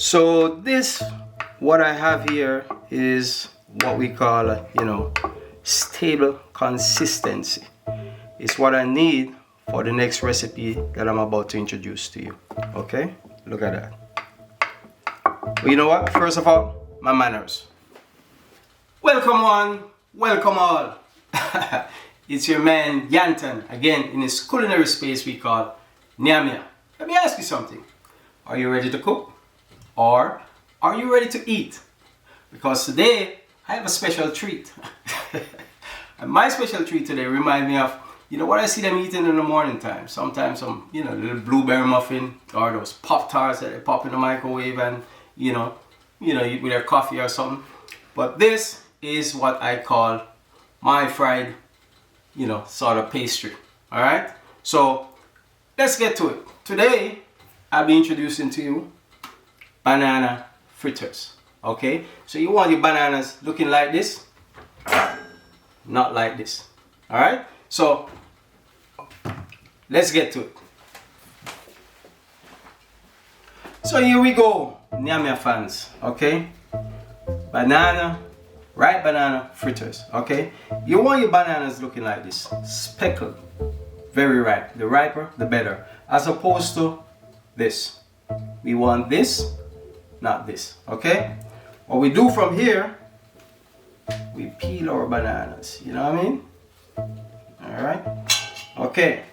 So this, what I have here is what we call, stable consistency. It's what I need for the next recipe that I'm about to introduce to you. Okay, look at that. Well, you know what? First of all, my manners. Welcome one, welcome all. It's your man Ianton again in this culinary space we call Nyamia. Let me ask you something. Are you ready to cook? Or are you ready to eat? Because today I have a special treat. And my special treat today reminds me of, what I see them eating in the morning time. Sometimes some, little blueberry muffin or those Pop-Tarts that they pop in the microwave and, with their coffee or something. But this is what I call my fried, sort of pastry. All right. So let's get to it. Today I'll be introducing to you banana fritters. Okay. So you want your bananas looking like this, not like this. All right. So let's get to it. So here we go, Nyamia fans. Okay. Ripe banana fritters. Okay, you want your bananas looking like this, speckled, very ripe. The riper the better, as opposed to this. We want this, not this. Okay, what we do from here, we peel our bananas, you know what I mean? All right. Okay,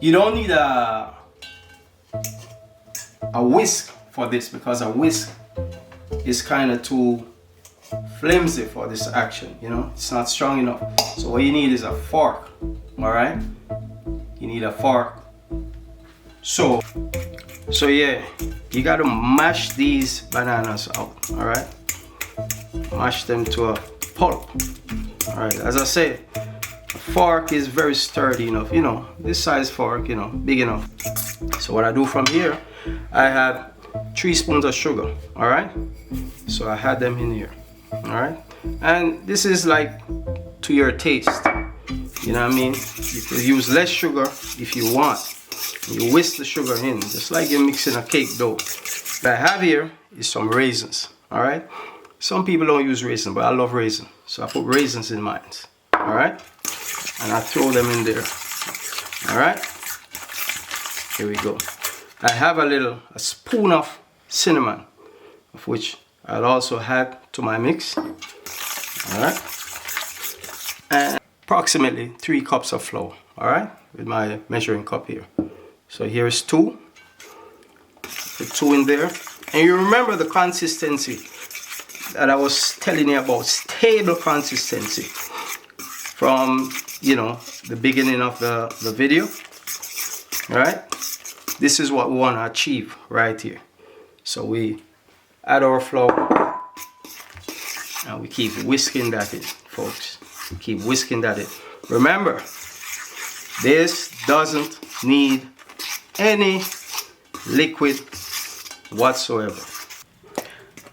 you don't need a whisk for this, because a whisk is kind of too flimsy for this action, it's not strong enough. So what you need is a fork. All right, you need a fork. So yeah, you got to mash these bananas out. All right, mash them to a pulp. All right, as I say, a fork is very sturdy enough, this size fork, big enough. So what I do from here, I have 3 spoons of sugar. All right, so I had them in here. All right, and this is like to your taste, you know what I mean? You could use less sugar if you want. You whisk the sugar in just like you're mixing a cake dough. What I have here is some raisins. All right, some people don't use raisins, but I love raisins, so I put raisins in mine. All right, and I throw them in there. All right, here we go. I have a spoon of cinnamon, of which I'll also add to my mix. All right, and approximately 3 cups of flour. All right, with my measuring cup here. So here's 2. Put 2 in there, and you remember the consistency that I was telling you about, stable consistency from the beginning of the video. All right, this is what we want to achieve right here. So we add our flour and we keep whisking that in, folks. Keep whisking that in. Remember, this doesn't need any liquid whatsoever.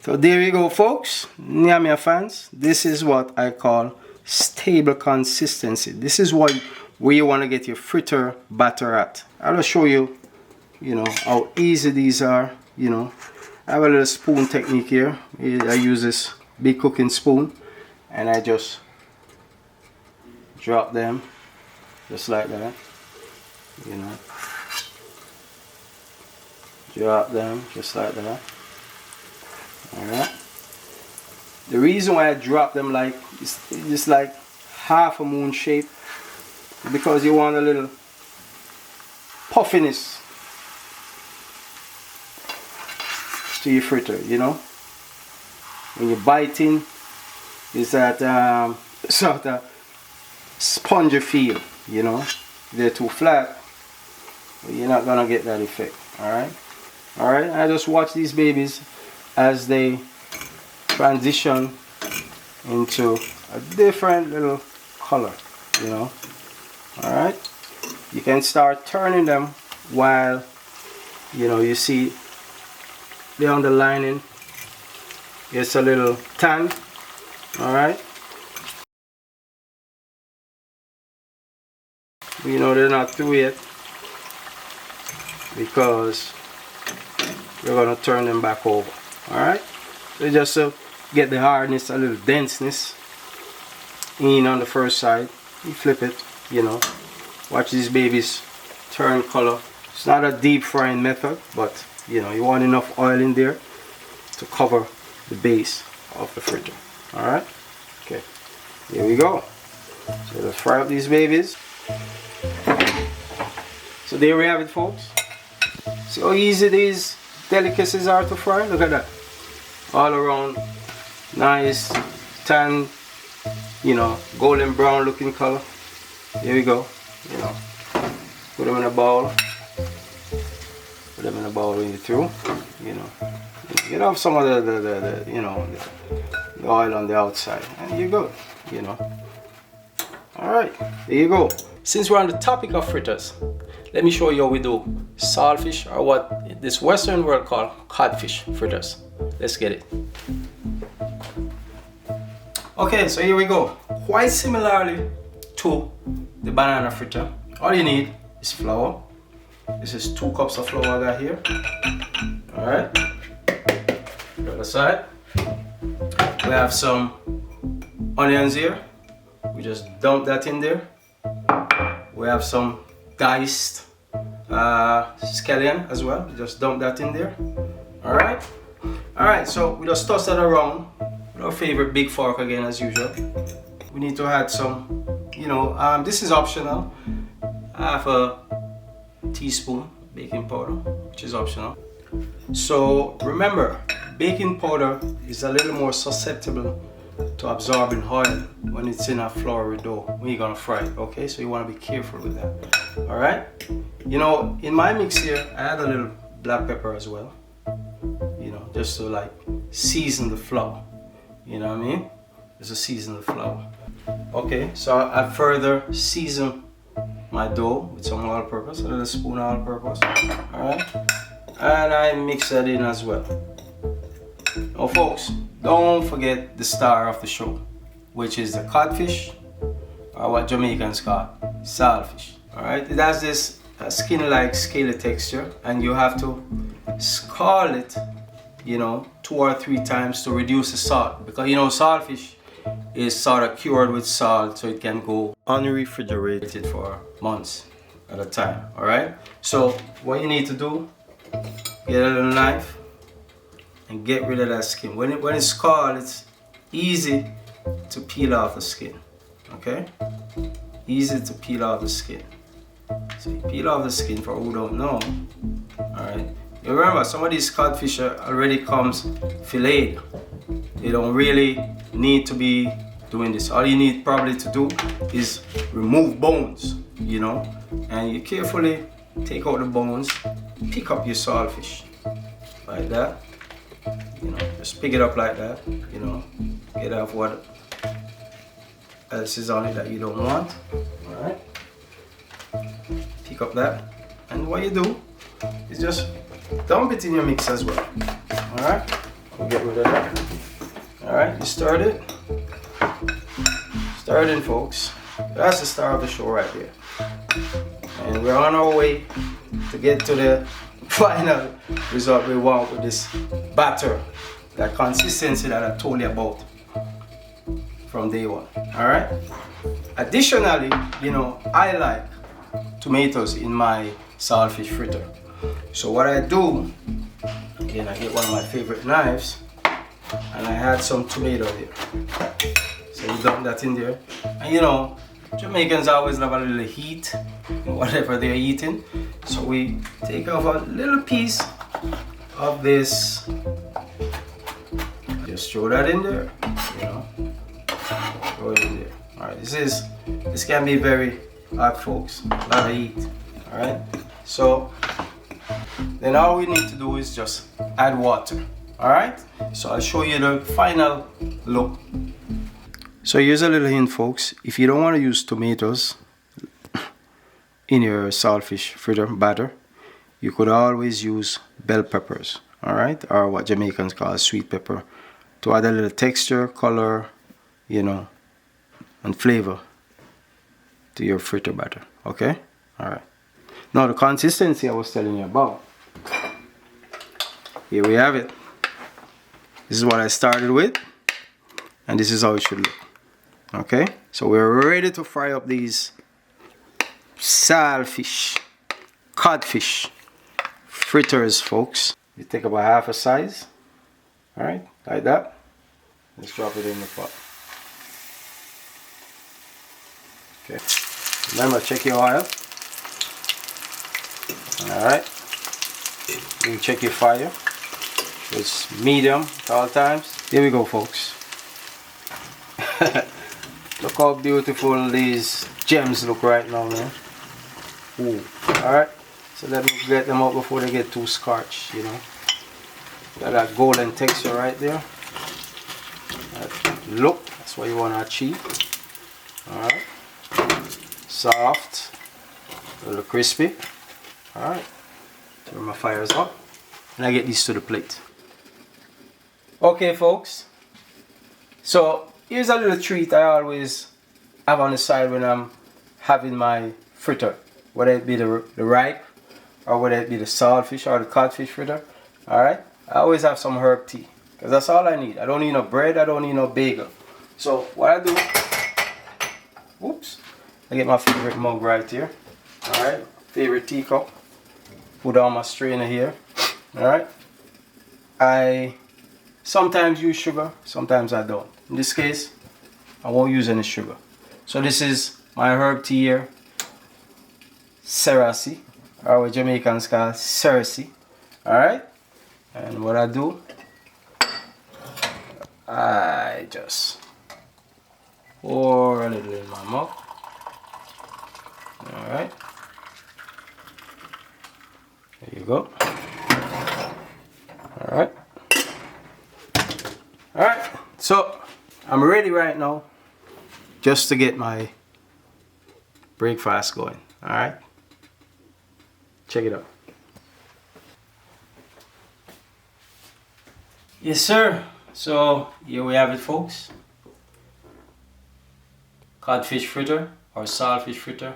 So there you go, folks. Nyamia fans, this is what I call stable consistency. This is where you want to get your fritter batter at. I'll show you, how easy these are. I have a little spoon technique here. I use this big cooking spoon and I just drop them just like that. Drop them just like that. Alright. The reason why I drop them like it's just like half a moon shape, because you want a little puffiness to your fritter, when you bite in, it's that sort of spongy feel, they're too flat, you're not gonna get that effect. All right, I just watch these babies as they transition into a different little color, all right. You can start turning them while you see the underlining gets a little tan. All right, they're not through yet, because we're gonna turn them back over. All right, so just to get the hardness, a little denseness in on the first side. You flip it, you know. Watch these babies turn color. It's not a deep frying method, but you know, you want enough oil in there to cover the base of the fritter. All right, okay, here we go. So let's fry up these babies. So there we have it, folks. See how easy these delicacies are to fry? Look at that. All around nice tan, you know, golden brown looking color. Here we go. You know, put them in a bowl. Put them in a bowl when you're through. You know, get off some of the you know, the oil on the outside, and you're good. You know. All right, there you go. Since we're on the topic of fritters, let me show you how we do saltfish, or what this Western world call codfish fritters. Let's get it. Okay, so here we go. Quite similarly to the banana fritter, all you need is flour. This is 2 cups of flour I got here. All right, the other side. We have some onions here. We just dump that in there. We have some diced scallion as well. Just dump that in there. All right. So we just toss that around with our favorite big fork again, as usual. We need to add some, you know, this is optional. Half a teaspoon baking powder, which is optional. So remember, baking powder is a little more susceptible to absorbing oil when it's in a floury dough when you're gonna fry it. Okay, so you want to be careful with that. All right, you know, in my mix here I add a little black pepper as well, you know, just to like season the flour, you know what I mean, just to season the flour. Okay, so I further season my dough with some all-purpose, a little spoon of all-purpose. All right, and I mix that in as well. Now folks, don't forget the star of the show, which is the codfish, or what Jamaicans call saltfish. Alright, it has this skin-like scaly texture, and you have to scald it, you know, 2 or 3 times to reduce the salt, because you know saltfish is sort of cured with salt, so it can go unrefrigerated for months at a time. Alright, so what you need to do, get a little knife and get rid of that skin. When it's scalded, it's easy to peel off the skin. Okay? Easy to peel off the skin. So you peel off the skin for who don't know. Alright. You remember, some of these codfish already comes filleted. They don't really need to be doing this. All you need probably to do is remove bones, you know, and you carefully take out the bones, pick up your saltfish like that. You know, just pick it up like that, you know, get off what else is on it that you don't want. Alright, pick up that, and what you do is just dump it in your mix as well. Alright, we'll get rid of that. Alright, you stirred it. Stir it in, folks. That's the star of the show right there. And we're on our way to get to the final result we want with this batter, that consistency that I told you about from day one. All right. Additionally, you know, I like tomatoes in my saltfish fritter. So what I do, again, I get one of my favorite knives and I add some tomato here. So you dump that in there, and you know, Jamaicans always love a little heat in whatever they're eating. So we take off a little piece of this, just throw that in there, you know, throw it in there. Alright, this can be very hot, folks, a lot of heat. Alright, so then all we need to do is just add water. Alright, so I'll show you the final look. So here's a little hint, folks. If you don't want to use tomatoes in your saltfish fritter batter, you could always use bell peppers, alright, or what Jamaicans call sweet pepper, to add a little texture, color, you know, and flavor to your fritter batter. Okay, alright. Now the consistency I was telling you about. here we have it. This is what I started with, and this is how it should look. Okay, so we're ready to fry up these saltfish, codfish fritters, folks. You take about half a size, all right, like that. Let's drop it in the pot. Okay, remember, check your oil. All right, you can check your fire. It's medium at all times. Here we go, folks. Look how beautiful these gems look right now, man. Ooh. Alright, so let me get them out before they get too scorched, you know. Got that golden texture right there. That look, that's what you want to achieve. Alright. Soft, a little crispy. Alright, turn my fires up, and I get these to the plate. Okay, folks, so here's a little treat I always have on the side when I'm having my fritter, whether it be the ripe or whether it be the saltfish or the codfish fritter. Alright, I always have some herb tea because that's all I need. I don't need no bread, I don't need no bagel. So what I do, whoops, I get my favorite mug right here. Alright, favorite teacup, put on my strainer here. Alright, I sometimes use sugar, sometimes I don't. In this case, I won't use any sugar. So this is my herb tea here, Cerasi, or what Jamaicans call Cerasi. Alright, and what I do, I just pour a little in my mug. Alright, there you go. Alright. Alright, so I'm ready right now just to get my breakfast going. Alright, check it out. Yes, sir. So here we have it, folks. Codfish fritter or saltfish fritter,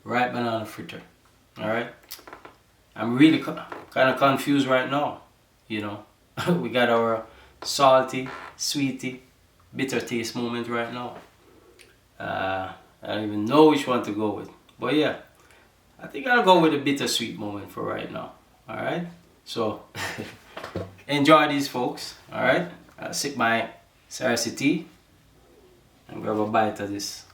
ripe banana fritter. Alright, I'm really kind of confused right now, you know. We got our salty, sweety, bitter taste moment right now. I don't even know which one to go with, but yeah, I think I'll go with a bittersweet moment for right now. Alright, so enjoy these, folks. Alright, I'll sip my Cerasi tea and grab a bite of this.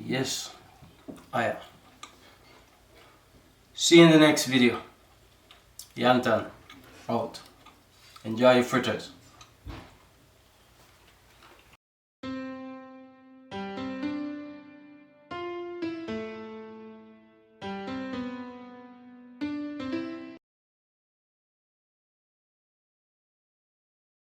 Yes. Oh yeah. See you in the next video. Ianton out. Enjoy your fritters.